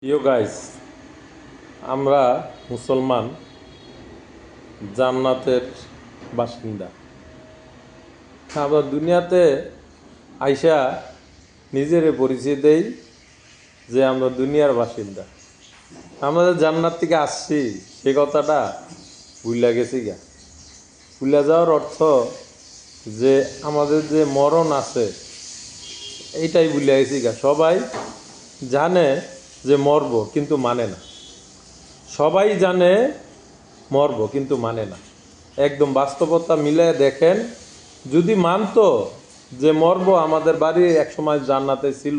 ইয়ো guys, আমরা মুসলমান জান্নাতের বাসিন্দা। আমরা দুনিয়াতে আইসা নিজেরে পরিচয় দেই যে আমরা দুনিয়ার বাসিন্দা। আমাদের জান্নাত থেকে আসছি সে কথাটা ভুলে গেছি গা। ভুলে যাওয়ার অর্থ যে আমাদের যে মরণ আছে এইটাই ভুলে গেছি গা। সবাই জানে যে মরব কিন্তু মানে না। সবাই জানে মরব কিন্তু মানে না। একদম বাস্তবতা মিলে দেখেন, যদি মানতো যে মরব, আমাদের বাড়ি একসময় জান্নাতে ছিল,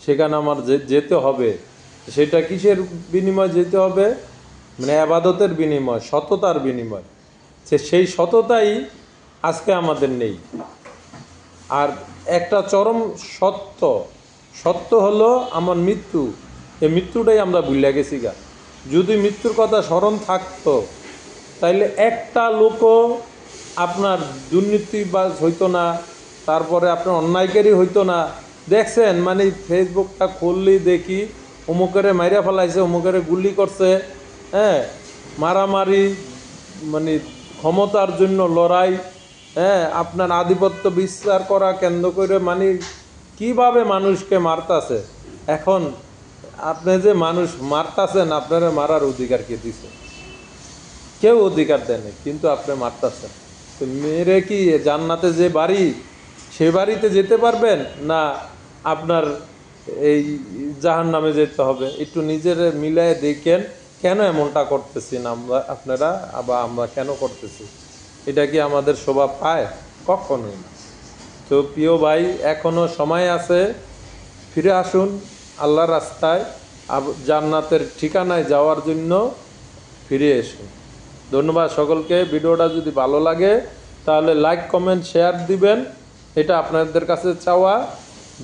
সেখানে আমার যেতে হবে, সেটা কিসের বিনিময় যেতে হবে? মানে আবাদতের বিনিময়, সততার বিনিময়। সেই সততাই আজকে আমাদের নেই। আর একটা চরম সত্য হলো আমার মৃত্যু। এই মৃত্যুটাই আমরা ভুলে গেছি গা। যদি মৃত্যুর কথা স্মরণ থাকতো তাইলে একটা লোকও আপনার দুর্নীতিবাজ হইতো না, তারপরে আপনার অন্যায়কারী হইতো না। দেখছেন, মানে ফেসবুকটা খুললেই দেখি অমুকেরে মাইরা ফেলাইছে, অমুকেরে গুলি করছে, হ্যাঁ, মারামারি, মানে ক্ষমতার জন্য লড়াই, হ্যাঁ, আপনার আধিপত্য বিস্তার করা কেন্দ্র করে মানে কিভাবে মানুষকে মারতাছে। এখন আপনি যে মানুষ মারতাছেন, আপনারা মারার অধিকার কে দিছে? কেউ অধিকার দেয়নি, কিন্তু আপনি মারতাছেন। তো মেরে কি জান্নাতে যে বাড়ি, সে বাড়িতে যেতে পারবেন না আপনার এই জাহান্নামে যেতে হবে? একটু নিজের মিলায় দেখেন কেন এমনটা করতেছি না আমরা, আপনারা আবার আমরা কেন করতেছি। এটা কি আমাদের শোভা পায়? কখনোই না। তো প্রিয় ভাই, এখনো সময় আছে, ফিরে আসুন আল্লাহর রাস্তায়, জান্নাতের ঠিকানায় যাওয়ার জন্য ফিরে এসুন। ধন্যবাদ সকলকে। ভিডিওটা যদি ভালো লাগে তাহলে লাইক, কমেন্ট, শেয়ার দিবেন, এটা আপনাদের কাছে চাওয়া।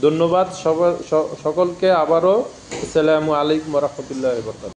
ধন্যবাদ সকলকে। আবারও আসসালামু আলাইকুম ওয়া রাহমাতুল্লাহি ওয়া বারাকাতুহু।